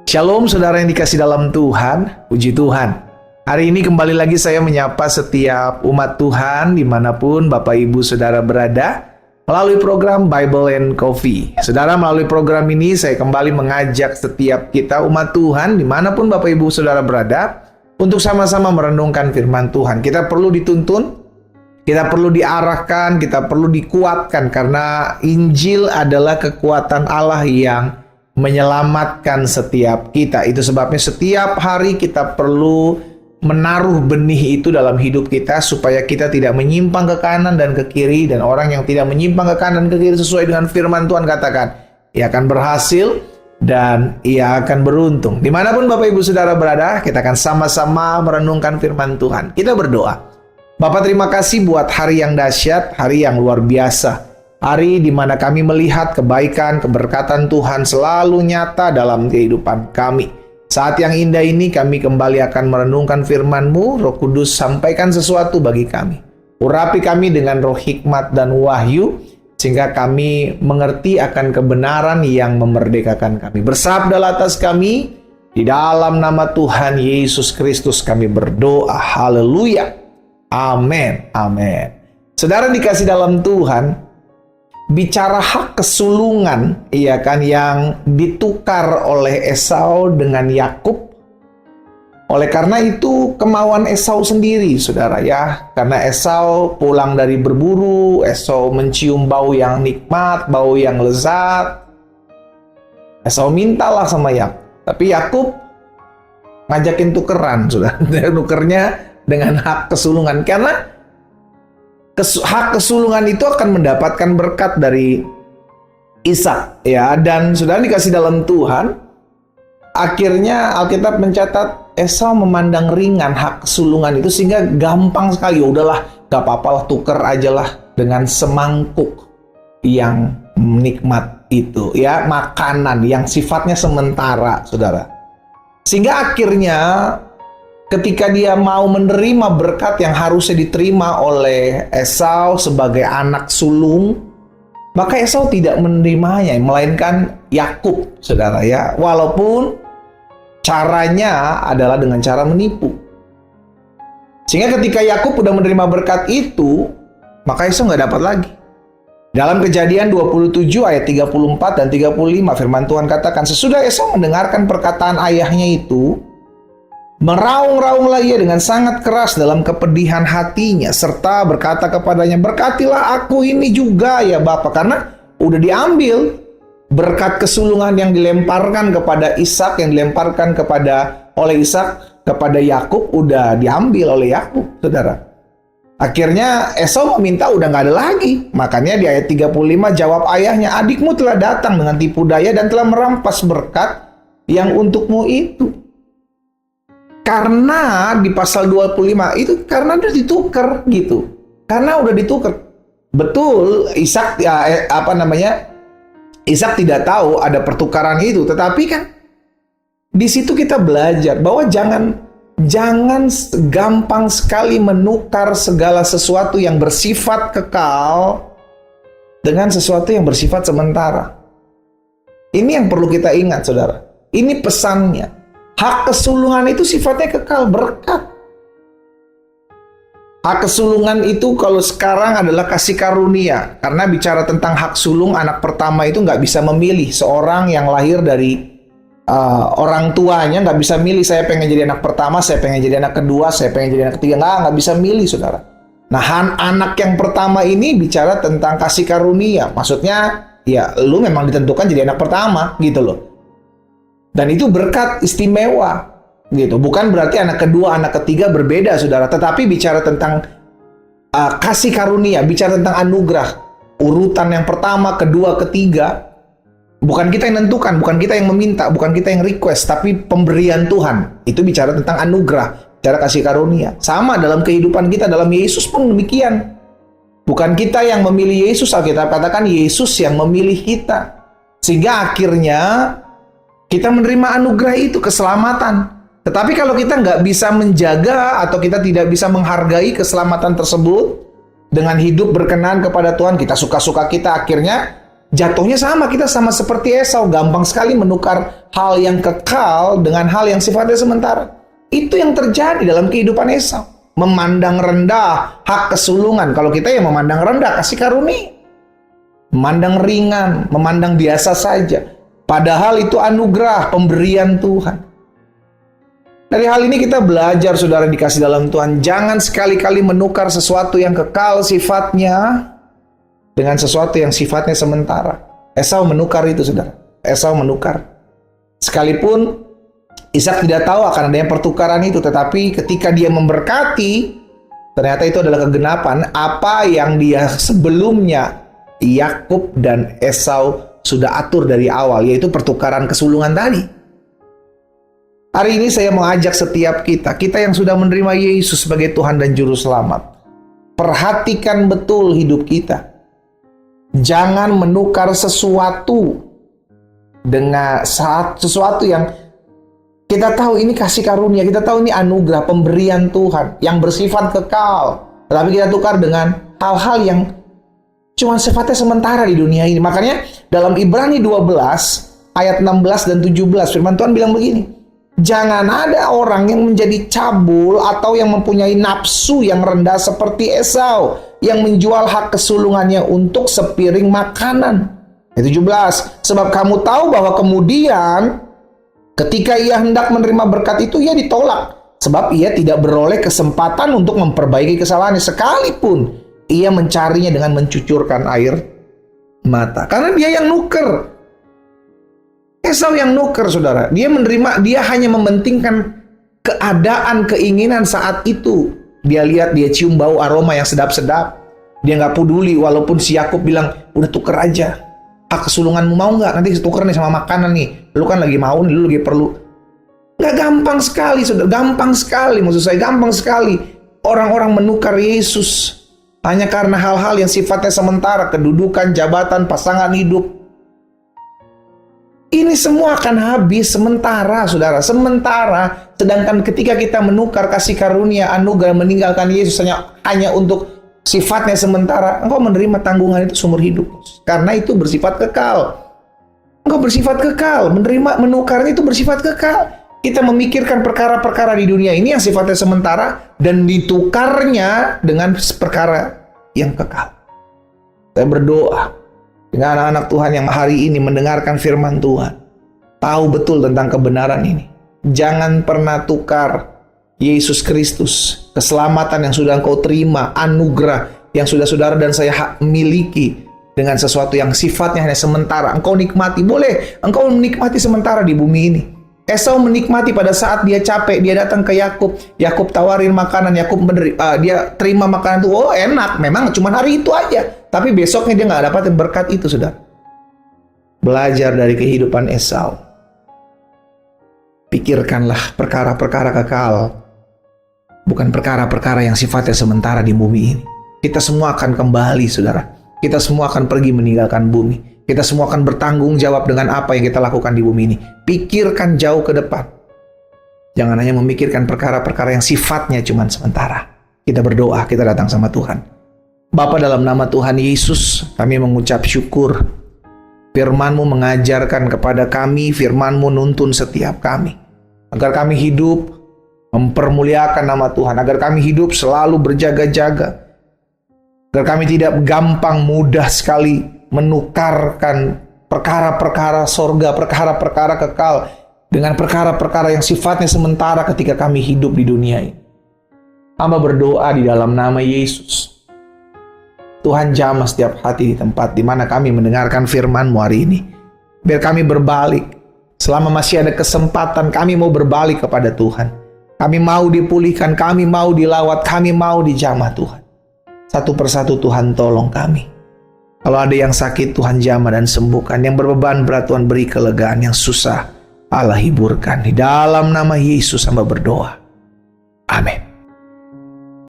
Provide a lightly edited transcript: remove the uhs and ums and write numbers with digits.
Shalom saudara yang dikasih dalam Tuhan, puji Tuhan. Hari ini kembali lagi saya menyapa setiap umat Tuhan dimanapun Bapak Ibu Saudara berada melalui program Bible and Coffee. Saudara, melalui program ini saya kembali mengajak setiap kita umat Tuhan dimanapun Bapak Ibu Saudara berada untuk sama-sama merenungkan firman Tuhan. Kita perlu dituntun, kita perlu diarahkan, kita perlu dikuatkan karena Injil adalah kekuatan Allah yang menyelamatkan setiap kita. Itu sebabnya setiap hari kita perlu menaruh benih itu dalam hidup kita supaya kita tidak menyimpang ke kanan dan ke kiri. Dan orang yang tidak menyimpang ke kanan dan ke kiri sesuai dengan firman Tuhan katakan, ia akan berhasil dan ia akan beruntung. Dimanapun Bapak Ibu Saudara berada, kita akan sama-sama merenungkan firman Tuhan. Kita berdoa. Bapak, terima kasih buat hari yang dahsyat, hari yang luar biasa. Hari di mana kami melihat kebaikan, keberkatan Tuhan selalu nyata dalam kehidupan kami. Saat yang indah ini kami kembali akan merenungkan firman-Mu. Roh Kudus, sampaikan sesuatu bagi kami. Urapi kami dengan roh hikmat dan wahyu, sehingga kami mengerti akan kebenaran yang memerdekakan kami. Bersabdalah atas kami, di dalam nama Tuhan Yesus Kristus kami berdoa. Haleluya. Amin. Amin. Saudara dikasih dalam Tuhan, bicara hak kesulungan, iya kan, yang ditukar oleh Esau dengan Yakub. Oleh karena itu kemauan Esau sendiri, saudara ya. Karena Esau pulang dari berburu, Esau mencium bau yang nikmat, bau yang lezat. Esau mintalah sama Yakub. Tapi Yakub ngajakin tukeran, saudara. Nukernya dengan hak kesulungan. Karena hak kesulungan itu akan mendapatkan berkat dari Ishak, ya. Dan saudara dikasih dalam Tuhan, akhirnya Alkitab mencatat Esau memandang ringan hak kesulungan itu sehingga gampang sekali, udahlah, gak apa-apalah, tuker aja lah dengan semangkuk yang nikmat itu, ya, makanan yang sifatnya sementara, saudara. Sehingga akhirnya ketika dia mau menerima berkat yang harusnya diterima oleh Esau sebagai anak sulung, maka Esau tidak menerimanya, melainkan Yakub, saudara ya. Walaupun caranya adalah dengan cara menipu. Sehingga ketika Yakub sudah menerima berkat itu, maka Esau nggak dapat lagi. Dalam Kejadian 27 ayat 34 dan 35, firman Tuhan katakan, sesudah Esau mendengarkan perkataan ayahnya itu, meraung-raunglah ia dengan sangat keras dalam kepedihan hatinya, serta berkata kepadanya, berkatilah aku ini juga ya Bapa. Karena udah diambil berkat kesulungan yang dilemparkan kepada Ishak, yang dilemparkan oleh Ishak kepada Yakub, udah diambil oleh Yakub, saudara. Akhirnya Esau meminta, udah nggak ada lagi. Makanya di ayat 35 jawab ayahnya, adikmu telah datang dengan tipu daya dan telah merampas berkat yang untukmu itu. Karena di pasal 25 itu karena udah ditukar gitu. Karena udah ditukar. Betul, Ishak Ishak tidak tahu ada pertukaran itu, tetapi kan di situ kita belajar bahwa jangan gampang sekali menukar segala sesuatu yang bersifat kekal dengan sesuatu yang bersifat sementara. Ini yang perlu kita ingat, saudara. Ini pesannya. Hak kesulungan itu sifatnya kekal, berkat. Hak kesulungan itu kalau sekarang adalah kasih karunia. Karena bicara tentang hak sulung, anak pertama itu nggak bisa memilih. Seorang yang lahir dari orang tuanya nggak bisa milih, saya pengen jadi anak pertama, saya pengen jadi anak kedua, saya pengen jadi anak ketiga. Nggak bisa milih, saudara. Nah, anak yang pertama ini bicara tentang kasih karunia. Maksudnya, ya lu memang ditentukan jadi anak pertama, gitu loh. Dan itu berkat istimewa, gitu. Bukan berarti anak kedua, anak ketiga berbeda, saudara. Tetapi bicara tentang kasih karunia, bicara tentang anugerah. Urutan yang pertama, kedua, ketiga. Bukan kita yang nentukan, bukan kita yang meminta, bukan kita yang request, tapi pemberian Tuhan. Itu bicara tentang anugerah, bicara kasih karunia. Sama dalam kehidupan kita, dalam Yesus pun demikian. Bukan kita yang memilih Yesus, Alkitab katakan Yesus yang memilih kita. Sehingga akhirnya kita menerima anugerah itu, keselamatan. Tetapi kalau kita nggak bisa menjaga atau kita tidak bisa menghargai keselamatan tersebut dengan hidup berkenan kepada Tuhan, kita suka-suka kita, akhirnya Jatuhnya sama, kita sama seperti Esau, gampang sekali menukar hal yang kekal dengan hal yang sifatnya sementara. Itu yang terjadi dalam kehidupan Esau. Memandang rendah hak kesulungan. Kalau kita yang memandang rendah kasih karunia. Memandang ringan, memandang biasa saja. Padahal itu anugerah, pemberian Tuhan. Dari hal ini kita belajar, saudara dikasih dalam Tuhan, jangan sekali-kali menukar sesuatu yang kekal sifatnya dengan sesuatu yang sifatnya sementara. Esau menukar itu, saudara. Esau menukar. Sekalipun Ishak tidak tahu akan adanya pertukaran itu, tetapi ketika dia memberkati, ternyata itu adalah kegenapan apa yang dia sebelumnya Yakub dan Esau sudah atur dari awal, yaitu pertukaran kesulungan tadi. Hari ini saya mengajak setiap kita yang sudah menerima Yesus sebagai Tuhan dan Juru Selamat, perhatikan betul hidup kita. Jangan menukar sesuatu dengan sesuatu yang kita tahu ini kasih karunia, kita tahu ini anugerah, pemberian Tuhan yang bersifat kekal, tetapi kita tukar dengan hal-hal yang cuma sifatnya sementara di dunia ini. Makanya dalam Ibrani 12 ayat 16 dan 17 firman Tuhan bilang begini, jangan ada orang yang menjadi cabul atau yang mempunyai nafsu yang rendah seperti Esau yang menjual hak kesulungannya untuk sepiring makanan. Ayat 17, sebab kamu tahu bahwa kemudian ketika ia hendak menerima berkat itu, ia ditolak. Sebab ia tidak beroleh kesempatan untuk memperbaiki kesalahannya, sekalipun ia mencarinya dengan mencucurkan air mata. Karena dia yang nuker. Esau yang nuker, saudara. Dia menerima, dia hanya mementingkan keadaan, keinginan saat itu. Dia lihat, dia cium bau aroma yang sedap-sedap. Dia nggak peduli, walaupun si Yakub bilang, udah tuker aja. Hak kesulunganmu mau nggak? Nanti tuker nih sama makanan nih. Lu kan lagi mau nih, lu lagi perlu. Nggak, gampang sekali, saudara. Gampang sekali, maksud saya gampang sekali. Orang-orang menukar Yesus hanya karena hal-hal yang sifatnya sementara, kedudukan, jabatan, pasangan hidup. Ini semua akan habis sementara, saudara. Sementara. Sedangkan ketika kita menukar kasih karunia, anugerah, meninggalkan Yesus hanya untuk sifatnya sementara, engkau menerima tanggungan itu seumur hidup. Karena itu bersifat kekal. Engkau bersifat kekal. Menukarnya itu bersifat kekal. Kita memikirkan perkara-perkara di dunia ini yang sifatnya sementara dan ditukarnya dengan perkara yang kekal. Saya berdoa dengan anak-anak Tuhan yang hari ini mendengarkan firman Tuhan, tahu betul tentang kebenaran ini. Jangan pernah tukar Yesus Kristus, keselamatan yang sudah engkau terima, anugerah yang sudah saudara dan saya miliki, dengan sesuatu yang sifatnya hanya sementara. Engkau nikmati, boleh engkau menikmati sementara di bumi ini. Esau menikmati pada saat dia capek, dia datang ke Yakub. Yakub tawarin makanan, Yakub dia terima makanan itu. Oh enak, memang cuma hari itu aja. Tapi besoknya dia nggak dapat berkat itu, saudara. Belajar dari kehidupan Esau. Pikirkanlah perkara-perkara kekal, bukan perkara-perkara yang sifatnya sementara di bumi ini. Kita semua akan kembali, saudara. Kita semua akan pergi meninggalkan bumi. Kita semua akan bertanggung jawab dengan apa yang kita lakukan di bumi ini. Pikirkan jauh ke depan. Jangan hanya memikirkan perkara-perkara yang sifatnya cuma sementara. Kita berdoa, kita datang sama Tuhan. Bapa, dalam nama Tuhan Yesus, kami mengucap syukur. Firman-Mu mengajarkan kepada kami, Firman-Mu nuntun setiap kami. Agar kami hidup mempermuliakan nama Tuhan. Agar kami hidup selalu berjaga-jaga. Agar kami tidak gampang, mudah sekali menukarkan perkara-perkara sorga, perkara-perkara kekal dengan perkara-perkara yang sifatnya sementara ketika kami hidup di dunia ini. Hamba berdoa di dalam nama Yesus. Tuhan jamah setiap hati di tempat di mana kami mendengarkan firman-Mu hari ini. Biar kami berbalik. Selama masih ada kesempatan, kami mau berbalik kepada Tuhan. Kami mau dipulihkan, kami mau dilawat, kami mau dijamah Tuhan. Satu persatu Tuhan tolong kami. Kalau ada yang sakit, Tuhan jamah dan sembuhkan. Yang berbeban berat, Tuhan beri kelegaan. Yang susah, Allah hiburkan. Di dalam nama Yesus hamba berdoa. Amin.